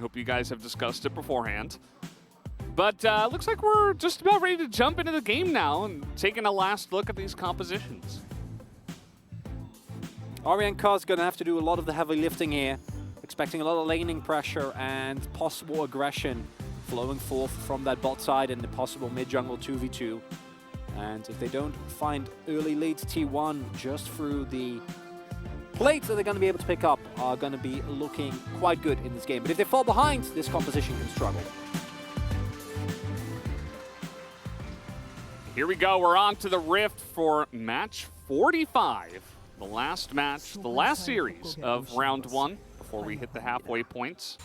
hope you guys have discussed it beforehand. But looks like we're just about ready to jump into the game now and taking a last look at these compositions. Arian Kaz going to have to do a lot of the heavy lifting here. Expecting a lot of laning pressure and possible aggression flowing forth from that bot side and the possible mid-jungle 2v2. And if they don't find early leads, T1 just through the plates that they're going to be able to pick up are going to be looking quite good in this game. But if they fall behind, this composition can struggle. Here we go. We're on to the Rift for match 45. The last match, the last series of round 1 before we hit the halfway points.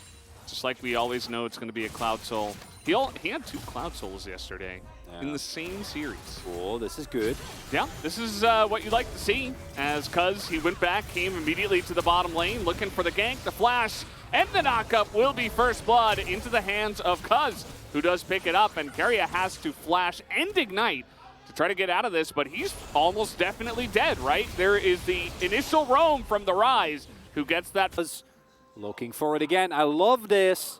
Just like we always know, it's going to be a Cloud Soul. He had 2 Cloud Souls yesterday in the same series. Cool, this is good. Yeah, this is what you like to see, as Cuz, he went back, came immediately to the bottom lane, looking for the gank, the flash, and the knockup will be first blood into the hands of Cuz, who does pick it up, and Keria has to flash and ignite to try to get out of this, but he's almost definitely dead, right? There is the initial roam from the Rise, who gets that. Looking for it again. I love this.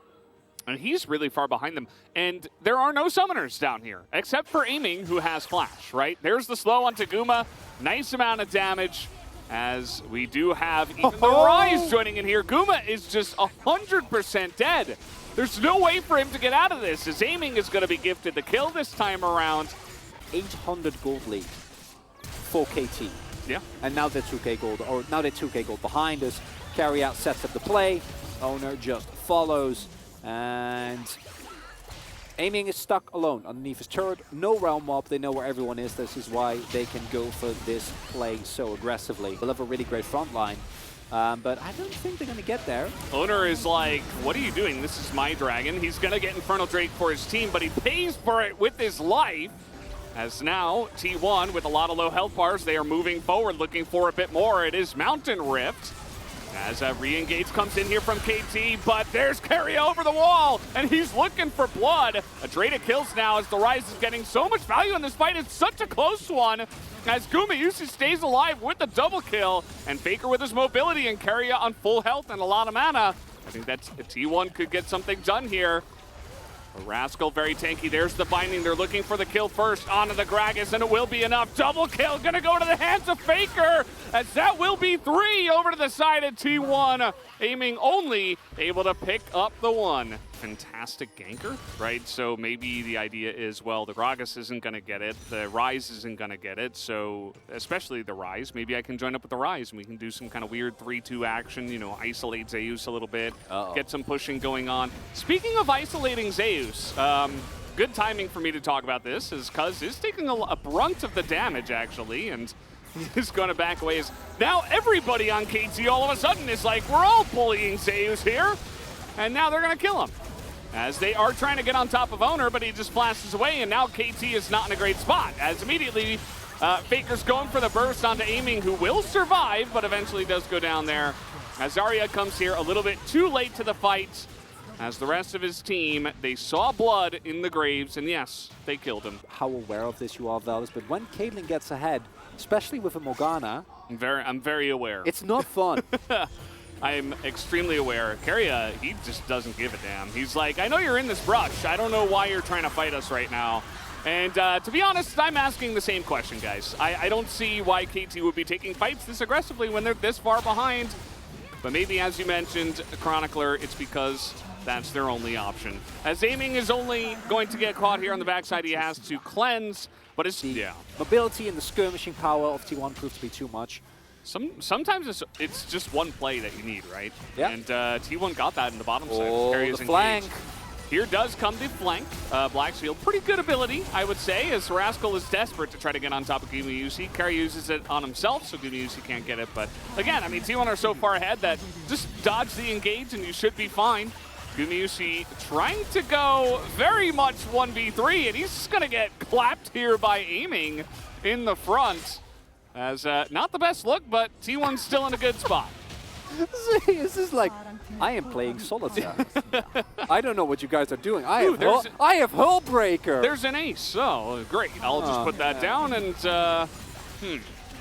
And he's really far behind them. And there are no summoners down here, except for Aiming, who has flash, right? There's the slow on Taguma. Nice amount of damage, as we do have even the Rise joining in here. Guma is just 100% dead. There's no way for him to get out of this, as Aiming is going to be gifted the kill this time around. 800 gold lead for KT. Yeah. And now they're 2k gold, or now they're 2k gold behind us. Carry out sets up the play. Owner just follows. And Aiming is stuck alone underneath his turret. No realm mob. They know where everyone is. This is why they can go for this play so aggressively. They'll have a really great front line. But I don't think they're going to get there. Owner is like, what are you doing? This is my dragon. He's going to get Infernal Drake for his team, but he pays for it with his life. As now, T1 with a lot of low health bars, they are moving forward, looking for a bit more. It is Mountain Rift. As a re-engage comes in here from KT, but there's Keria over the wall, and he's looking for blood. Adreda kills now as the Rise is getting so much value in this fight. It's such a close one, as Gumayusi stays alive with the double kill, and Faker with his mobility, and Keria on full health and a lot of mana. I think that's T1 could get something done here. Rascal very tanky. There's the binding. They're looking for the kill first onto the Gragas, and it will be enough. Double kill gonna go to the hands of Faker, as that will be 3 over to the side of T1. Aiming only able to pick up the 1. Fantastic ganker, right? So maybe the idea is, well, the Gragas isn't gonna get it, the Rise isn't gonna get it, so especially the Rise, maybe I can join up with the Rise and we can do some kind of weird 3-2 action, you know, isolate Zeus a little bit, get some pushing going on. Speaking of isolating Zeus, good timing for me to talk about this, is Cuz is taking a brunt of the damage, actually, and he's going to back away. Now everybody on KT all of a sudden is like, we're all bullying Zeus here, and now they're going to kill him. As they are trying to get on top of Owner, but he just flashes away, and now KT is not in a great spot, as immediately Faker's going for the burst onto Aiming, who will survive, but eventually does go down there. As Zarya comes here a little bit too late to the fight, as the rest of his team, they saw blood in the graves, and yes, they killed him. How aware of this you are, Valdes, but when Caitlyn gets ahead, especially with a Morgana, I'm very aware. It's not fun. I'm extremely aware. Keria, he just doesn't give a damn. He's like, I know you're in this brush. I don't know why you're trying to fight us right now. And to be honest, I'm asking the same question, guys. I don't see why KT would be taking fights this aggressively when they're this far behind. But maybe, as you mentioned, Chronicler, it's because that's their only option. As Aiming is only going to get caught here on the backside, he has to cleanse, but it's, the mobility and the skirmishing power of T1 proved to be too much. Sometimes it's just one play that you need, right? Yeah. And T1 got that in the bottom side. Oh, the flank. Here does come the flank. Blacksfield, pretty good ability, I would say, as Rascal is desperate to try to get on top of Gumayusi. Keria uses it on himself, so Gumayusi can't get it. But again, I mean, T1 are so far ahead that just dodge the engage and you should be fine. Gumayusi trying to go very much 1v3, and he's going to get clapped here by Aiming in the front. As not the best look, but T1's still in a good spot. This is like, I am playing solitaire. I don't know what you guys are doing. I have Hullbreaker. There's an ace. Oh, great. I'll just put that down and,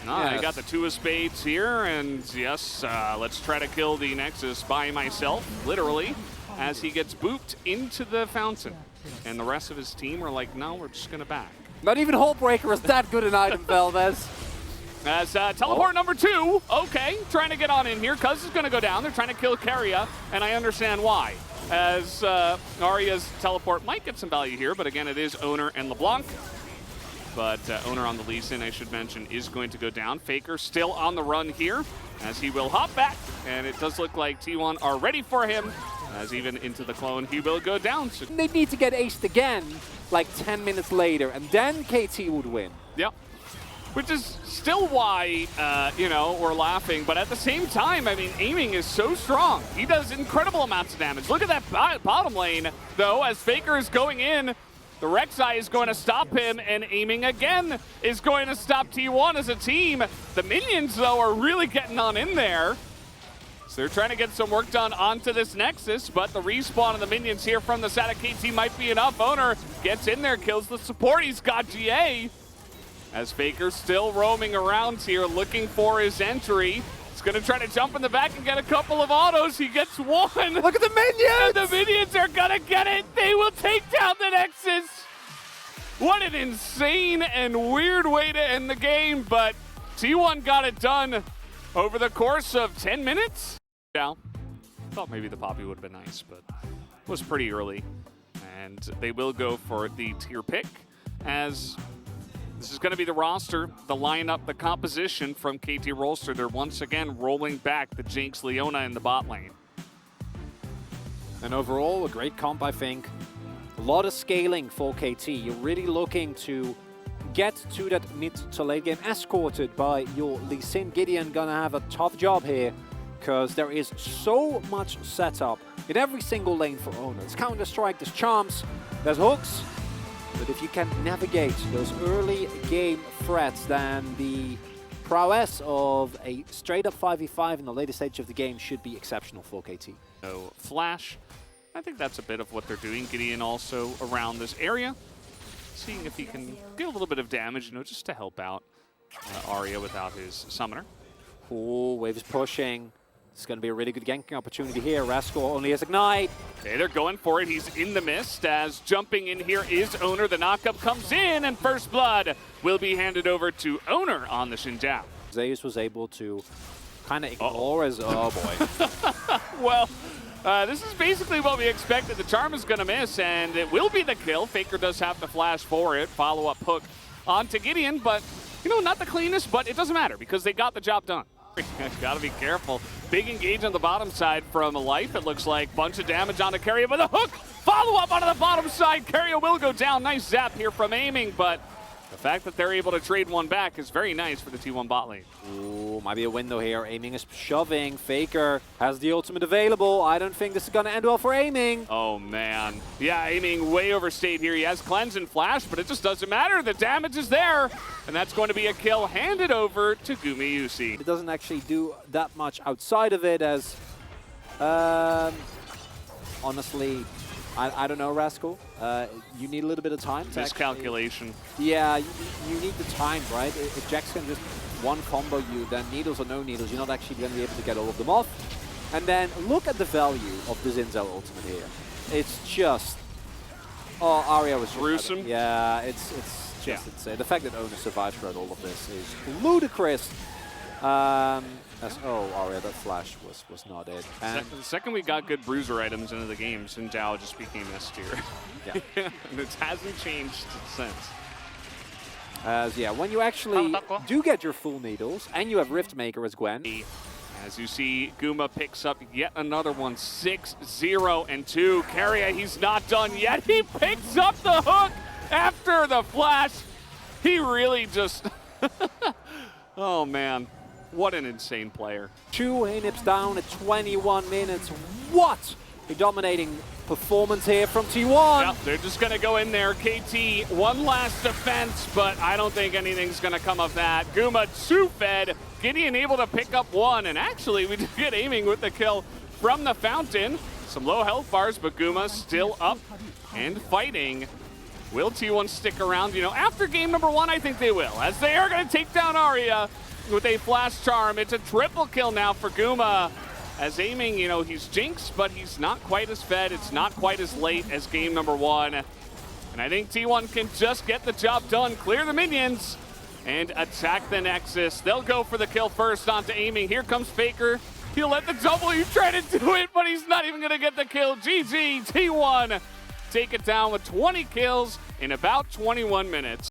I got the 2 of spades here, and yes, let's try to kill the Nexus by myself, literally. as he gets booped into the fountain. And the rest of his team are like, no, we're just going to back. Not even Hullbreaker is that good an item, Valdez. As teleport number 2, okay, trying to get on in here. Cuz is going to go down. They're trying to kill Keria, and I understand why. As Arya's teleport might get some value here, but again, it is Owner and LeBlanc. But Owner on the Lee Sin, I should mention, is going to go down. Faker still on the run here, as he will hop back, and it does look like T1 are ready for him, as even into the clone, he will go down. So they need to get aced again, like 10 minutes later, and then KT would win. Yep. Which is still why, you know, we're laughing. But at the same time, I mean, aiming is so strong. He does incredible amounts of damage. Look at that bottom lane, though, as Faker is going in. The Rek'Sai is going to stop him, and aiming again is going to stop T1 as a team. The minions, though, are really getting on in there. So they're trying to get some work done onto this Nexus, but the respawn of the minions here from the side of KT might be enough. Owner gets in there, kills the support. He's got GA. As Faker's still roaming around here, looking for his entry. He's going to try to jump in the back and get a couple of autos. He gets one. Look at the minions! And the minions are going to get it. They will take down the Nexus. What an insane and weird way to end the game, but T1 got it done over the course of 10 minutes. Yeah, thought maybe the Poppy would have been nice, but it was pretty early. And they will go for the tier pick, as this is going to be the roster, the lineup, the composition from KT Rolster. They're once again rolling back the Jinx, Leona in the bot lane. And overall, a great comp, I think. A lot of scaling for KT. You're really looking to get to that mid to late game escorted by your Lee Sin. Gideon gonna have a tough job here, because there is so much setup in every single lane for Owner. There's Counter-Strike, there's Charms, there's hooks. But if you can navigate those early game threats, then the prowess of a straight up 5v5 in the later stage of the game should be exceptional for KT. So Flash, I think that's a bit of what they're doing. Gideon also around this area, seeing if he can get a little bit of damage, you know, just to help out Arya without his summoner. Oh, Wave is pushing. It's going to be a really good ganking opportunity here. Rascal only has Ignite. Okay, they're going for it. He's in the mist, as jumping in here is Owner. The knockup comes in, and first blood will be handed over to Owner on the Xin Zhao. Zeus was able to kind of ignore his... Oh, boy. Well, this is basically what we expected. The Charm is going to miss, and it will be the kill. Faker does have to flash for it. Follow-up hook onto Gideon, but, you know, not the cleanest, but it doesn't matter because they got the job done. Gotta be careful. Big engage on the bottom side from Life, it looks like. Bunch of damage onto Keria, but the hook! Follow-up onto the bottom side. Keria will go down. Nice zap here from aiming, but the fact that they're able to trade one back is very nice for the T1 bot lane. Ooh, might be a window here. Aiming is shoving. Faker has the ultimate available. I don't think this is gonna end well for aiming. Oh, man. Yeah, aiming way overstayed here. He has Cleanse and Flash, but it just doesn't matter. The damage is there, and that's going to be a kill handed over to Gumayusi. It doesn't actually do that much outside of it, as honestly, I don't know, Rascal. You need a little bit of time to Miscalculation. Yeah, you need the time, right? If Jax can just one combo you, then needles or no needles, you're not actually going to be able to get all of them off. And then look at the value of the Xin Zhao ultimate here. It's just... Oh, Arya was... gruesome. Yeah, it's just insane. The fact that Owner survived throughout all of this is ludicrous. Oh, Arya, that flash was not it. And the second we got good bruiser items into the game, Xin Zhao just became S tier. yeah. And it hasn't changed since. As yeah, when you actually do get your full needles and you have Riftmaker as Gwen. As you see, Guma picks up yet another one, 6-0 and 2. Keria, he's not done yet. He picks up the hook after the flash. He really just, oh man. What an insane player. 2 Haynips down at 21 minutes. What a dominating performance here from T1. Yep, they're just going to go in there. KT, one last defense, but I don't think anything's going to come of that. Guma, 2-fed. Gideon able to pick up 1, and actually we did get aiming with the kill from the fountain. Some low health bars, but Guma still up and fighting. Will T1 stick around? You know, after game number 1, I think they will, as they are going to take down Arya with a flash charm. It's a triple kill now for Guma. as aiming, you know, he's jinxed, but he's not quite as fed. It's not quite as late as game number 1. And I think T1 can just get the job done, clear the minions, and attack the Nexus. They'll go for the kill first onto aiming. Here comes FAKER. He'll let the W try to do it, but he's not even gonna get the kill. GG, T1 take it down with 20 kills in about 21 minutes.